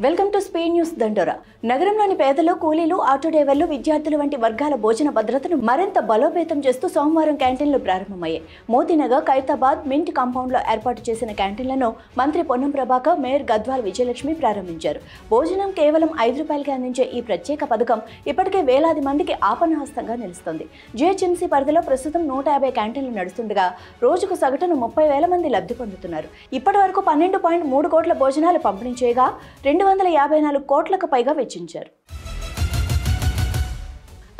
Welcome to speed news దండోరా. నగరంలోని పేదలు, కూలీలు, ఆటో డ్రైవర్లు, విద్యార్థులు వంటి వర్గాల భోజన భద్రతను మరింత బలోపేతం చేస్తూ సోమవారం క్యాంటీన్లు ప్రారంభమయ్యాయి. మోతీనగర్, ఖైరతాబాద్, మింట్ కాంపౌండ్లో ఏర్పాటు చేసిన క్యాంటీన్లను మంత్రి పొన్నం ప్రభాకర్, మేయర్ గద్వాల్ విజయలక్ష్మి ప్రారంభించారు. భోజనం కేవలం ₹5కే అందించే ఈ ప్రత్యేక పథకం ఇప్పటికే వేలాది మందికి ఆపన్నహస్తంగా నిలుస్తోంది. జీహెచ్ఎంసీ పరిధిలో ప్రస్తుతం 150 క్యాంటీన్లు నడుస్తుండగా రోజుకు సగటున 30,000 మంది లబ్ధి పొందుతున్నారు. ఇప్పటి వరకు 12.3 కోట్ల భోజనాలు పంపిణీ చేయగా 254 కోట్లకు పైగా వెచ్చించారు.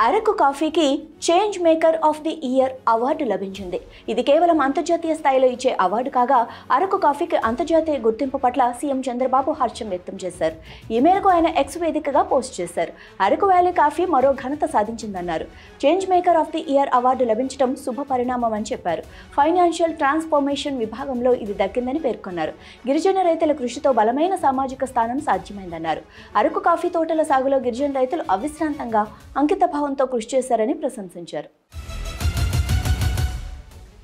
అరకు కాఫీకి change maker of the year award లభించింది. ఇది కేవలం అంతర్జాతీయ స్థాయిలో ఇచ్చే అవార్డు కాగా అరకు కాఫీకి అంతర్జాతీయ గుర్తింపు పట్ల సీఎం చంద్రబాబు హర్షం వ్యక్తం చేశారు. ఈ మేరకు ఆయన ఎక్స్ వేదికగా పోస్ట్ చేశారు. అరకు వ్యాలీ కాఫీ మరో ఘనత సాధించిందన్నారు. Change maker of the year award లభించడం శుభ పరిణామం అని చెప్పారు. ఫైనాన్షియల్ ట్రాన్స్ఫర్మేషన్ విభాగంలో ఇది దక్కిందని పేర్కొన్నారు. గిరిజన రైతుల కృషితో బలమైన సామాజిక స్థానం సాధ్యమైందన్నారు. అరకు కాఫీ తోటల సాగులో గిరిజన రైతులు అవిశ్రాంతంగా అంకితభావంతో కృషి చేశారని ప్రశంసించారు.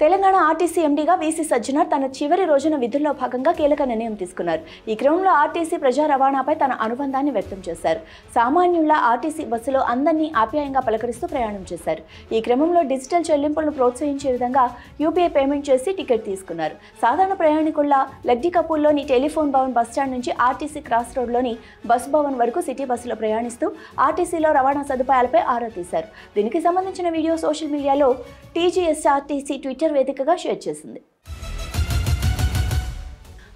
తెలంగాణ ఆర్టీసీ ఎండీగా వీసీ సజ్జనార్ తన చివరి రోజున విధుల్లో భాగంగా కీలక నిర్ణయం తీసుకున్నారు. ఈ క్రమంలో ఆర్టీసీ ప్రజా రవాణాపై తన అనుబంధాన్ని వ్యక్తం చేశారు. సామాన్యుల ఆర్టీసీ బస్సులో అందరినీ ఆప్యాయంగా పలకరిస్తూ ప్రయాణం చేశారు. ఈ క్రమంలో డిజిటల్ చెల్లింపులను ప్రోత్సహించే విధంగా యూపీఐ పేమెంట్ చేసి టికెట్ తీసుకున్నారు. సాధారణ ప్రయాణికుల లగ్డి కపూర్లోని టెలిఫోన్ భవన్ బస్టాండ్ నుంచి ఆర్టీసీ క్రాస్ రోడ్లోని బస్ భవన్ వరకు సిటీ బస్సులో ప్రయాణిస్తూ ఆర్టీసీలో రవాణా సదుపాయాలపై ఆరా తీశారు. దీనికి సంబంధించిన వీడియో సోషల్ మీడియాలో టీజీఎస్ఆర్టీసీ ట్విట్టర్ వేదికగా షేర్ చేసింది.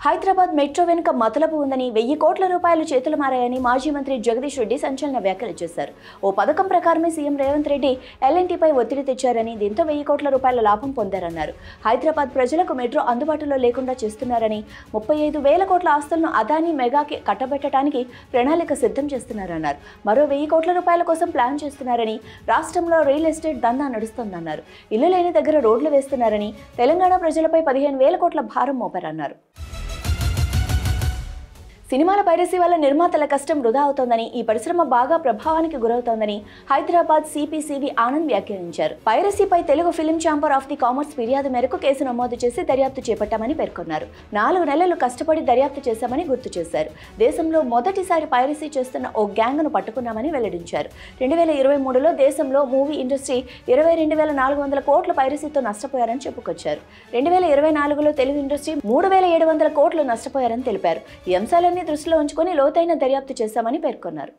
హైదరాబాద్ మెట్రో వెనుక మతలబు ఉందని, 1000 కోట్ల రూపాయలు చేతులు మారాయని మాజీ మంత్రి జగదీష్ రెడ్డి సంచలన వ్యాఖ్యలు చేశారు. ఓ పథకం ప్రకారమే సీఎం రేవంత్ రెడ్డి ఎల్ఎన్టీపై ఒత్తిడి తెచ్చారని, దీంతో 1000 కోట్ల రూపాయల లాభం పొందారన్నారు. హైదరాబాద్ ప్రజలకు మెట్రో అందుబాటులో లేకుండా చేస్తున్నారని, 35,000 కోట్ల ఆస్తులను అదానీ మెగాకి కట్టబెట్టడానికి ప్రణాళిక సిద్ధం చేస్తున్నారన్నారు. మరో 1000 కోట్ల రూపాయల కోసం ప్లాన్ చేస్తున్నారని, రాష్ట్రంలో రియల్ ఎస్టేట్ దందా నడుస్తోందన్నారు. ఇల్లు లేని దగ్గర రోడ్లు వేస్తున్నారని, తెలంగాణ ప్రజలపై 15,000 కోట్ల భారం మోపారన్నారు. సినిమాల పైరసీ వల్ల నిర్మాతల కష్టం వృధా అవుతోందని, ఈ పరిశ్రమ బాగా ప్రభావానికి గురవుతోందని హైదరాబాద్ సిపిసివి ఆనంద్ వ్యాఖ్యానించారు. పైరసీపై Telugu film chamber of the commerce ఫిర్యాదు మేరకు కేసు నమోదు చేసి దర్యాప్తు చేపట్టామని పేర్కొన్నారు. 4 నెలలు కష్టపడి దర్యాప్తు చేశామని గుర్తు చేశారు. దేశంలో మొదటిసారి పైరసీ చేస్తున్న ఓ గ్యాంగ్ను పట్టుకున్నామని వెల్లడించారు. 2023లో దేశంలో మూవీ ఇండస్ట్రీ 22,400 కోట్ల పైరసీతో నష్టపోయారని చెప్పుకొచ్చారు. 2024లో తెలుగు ఇండస్ట్రీ 3,700 కోట్లు నష్టపోయారని తెలిపారు. ఈ అంశాలన్నీ దృష్టిలో ఉంచుకొని లోతైన దర్యాప్తు చేశామని పేర్కొన్నారు.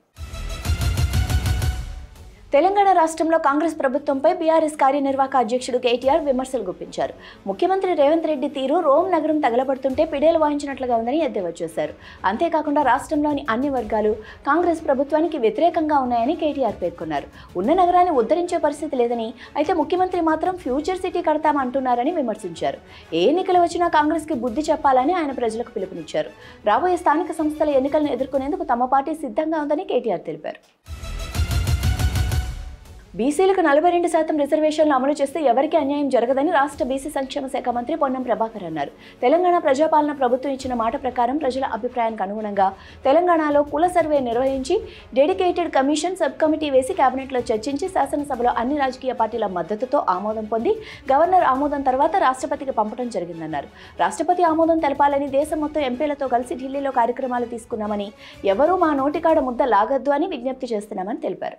తెలంగాణ రాష్ట్రంలో కాంగ్రెస్ ప్రభుత్వంపై బీఆర్ఎస్ కార్యనిర్వాహక అధ్యక్షుడు కేటీఆర్ విమర్శలు గుప్పించారు. ముఖ్యమంత్రి రేవంత్ రెడ్డి తీరు రోమ్ నగరం తగలబడుతుంటే పిడేలు వాయించినట్లుగా ఉందని ఎద్దేవా చేశారు. అంతేకాకుండా రాష్ట్రంలోని అన్ని వర్గాలు కాంగ్రెస్ ప్రభుత్వానికి వ్యతిరేకంగా ఉన్నాయని కేటీఆర్ పేర్కొన్నారు. ఉన్న నగరాన్ని ఉద్ధరించే పరిస్థితి లేదని, అయితే ముఖ్యమంత్రి మాత్రం ఫ్యూచర్ సిటీ కడతామంటున్నారని విమర్శించారు. ఏ ఎన్నికలు వచ్చినా కాంగ్రెస్కి బుద్ధి చెప్పాలని ఆయన ప్రజలకు పిలుపునిచ్చారు. రాబోయే స్థానిక సంస్థల ఎన్నికలను ఎదుర్కొనేందుకు తమ పార్టీ సిద్ధంగా ఉందని కేటీఆర్ తెలిపారు. బీసీలకు 42% రిజర్వేషన్లు అమలు చేస్తే ఎవరికీ అన్యాయం జరగదని రాష్ట్ర బీసీ సంక్షేమ శాఖ మంత్రి పొన్నం ప్రభాకర్ అన్నారు. తెలంగాణ ప్రజాపాలన ప్రభుత్వం ఇచ్చిన మాట ప్రకారం ప్రజల అభిప్రాయానికి అనుగుణంగా తెలంగాణలో కుల సర్వే నిర్వహించి డెడికేటెడ్ కమిషన్ సబ్ కమిటీ వేసి కేబినెట్లో చర్చించి శాసనసభలో అన్ని రాజకీయ పార్టీల మద్దతుతో ఆమోదం పొంది గవర్నర్ ఆమోదం తర్వాత రాష్ట్రపతికి పంపడం జరిగిందన్నారు. రాష్ట్రపతి ఆమోదం తెలపాలని దేశం మొత్తం ఎంపీలతో కలిసి ఢిల్లీలో కార్యక్రమాలు తీసుకున్నామని, ఎవరూ మా నోటికాడ ముద్ద లాగద్దు అని విజ్ఞప్తి చేస్తున్నామని తెలిపారు.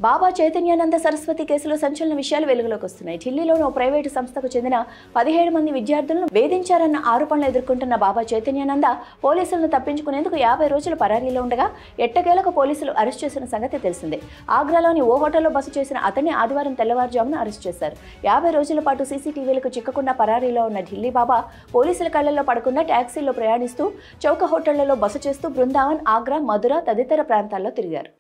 బాబా చైతన్యానంద సరస్వతి కేసులో సంచలన విషయాలు వెలుగులోకి వస్తున్నాయి. ఢిల్లీలోని ఓ ప్రైవేటు సంస్థకు చెందిన 17 మంది విద్యార్థులను వేధించారన్న ఆరోపణలు ఎదుర్కొంటున్న బాబా చైతన్యానంద పోలీసులను తప్పించుకునేందుకు 50 రోజులు పరారీలో ఉండగా ఎట్టకేలకు పోలీసులు అరెస్ట్ చేసిన సంగతి తెలిసిందే. ఆగ్రాలోని ఓ హోటల్లో బస చేసిన అతన్ని ఆదివారం తెల్లవారుజామున అరెస్ట్ చేశారు. 50 రోజుల పాటు సీసీటీవీలకు చిక్కకుండా పరారీలో ఉన్న ఢిల్లీ బాబా పోలీసుల కళ్లలో పడకుండా ట్యాక్సీల్లో ప్రయాణిస్తూ చౌక హోటళ్లలో బస చేస్తూ బృందావన్, ఆగ్రా, మధుర తదితర ప్రాంతాల్లో తిరిగారు.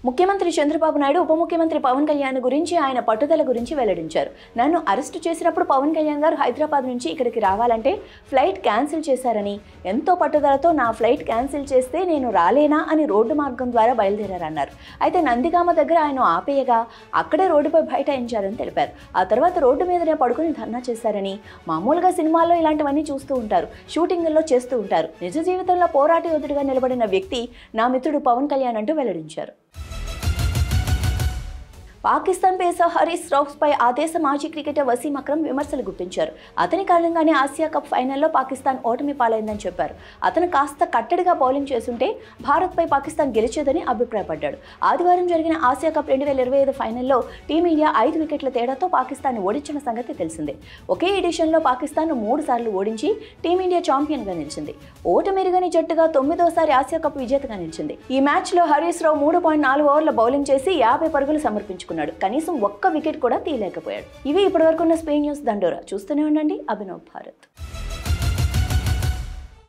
ముఖ్యమంత్రి చంద్రబాబు నాయుడు ఉప ముఖ్యమంత్రి పవన్ కళ్యాణ్ గురించి ఆయన పట్టుదల గురించి వెల్లడించారు. నన్ను అరెస్టు చేసినప్పుడు పవన్ కళ్యాణ్ గారు హైదరాబాద్ నుంచి ఇక్కడికి రావాలంటే ఫ్లైట్ క్యాన్సిల్ చేశారని, ఎంతో పట్టుదలతో నా ఫ్లైట్ క్యాన్సిల్ చేస్తే నేను రాలేనా అని రోడ్డు మార్గం ద్వారా బయలుదేరారన్నారు. అయితే నందిగామ దగ్గర ఆయన ఆపేయగా అక్కడే రోడ్డుపై బైఠాయించారని తెలిపారు. ఆ తర్వాత రోడ్డు మీదనే పడుకుని ధర్నా చేశారని, మామూలుగా సినిమాల్లో ఇలాంటివన్నీ చూస్తూ ఉంటారు, షూటింగుల్లో చేస్తూ ఉంటారు, నిజ జీవితంలో పోరాట యోధుడిగా నిలబడిన వ్యక్తి నా మిత్రుడు పవన్ కళ్యాణ్ అంటూ వెల్లడించారు. పాకిస్తాన్ పేసర్ హరీష్ రావుపై ఆ దేశ మాజీ క్రికెటర్ వసీం అక్రమ్ విమర్శలు గుప్పించారు. అతని కారణంగానే ఆసియా కప్ ఫైనల్లో పాకిస్తాన్ ఓటమి పాలైందని చెప్పారు. అతను కాస్త కట్టడిగా బౌలింగ్ చేస్తుంటే భారత్పై పాకిస్తాన్ గెలిచేదని అభిప్రాయపడ్డాడు. ఆదివారం జరిగిన ఆసియా కప్ 2025 ఫైనల్లో టీమిండియా 5 వికెట్ల తేడాతో పాకిస్తాన్ ఓడించిన సంగతి తెలిసిందే. ఒకే ఎడిషన్లో పాకిస్తాన్ 3 సార్లు ఓడించి టీమిండియా ఛాంపియన్గా నిలిచింది. ఓటమెరుగని జట్టుగా 9వ ఆసియా కప్ విజేతగా నిలిచింది. ఈ మ్యాచ్లో హరీష్ రావు 3.4 ఓవర్ల బౌలింగ్ చేసి 50 పరుగులు సమర్పించుకున్నాడు. కనీసం ఒక్క వికెట్ కూడా తీయలేకపోయాడు. ఇవి ఇప్పటివరకున్న స్పెయిన్ న్యూస్ దండోరా. చూస్తూనే ఉండండి అభినవ్ భారత్.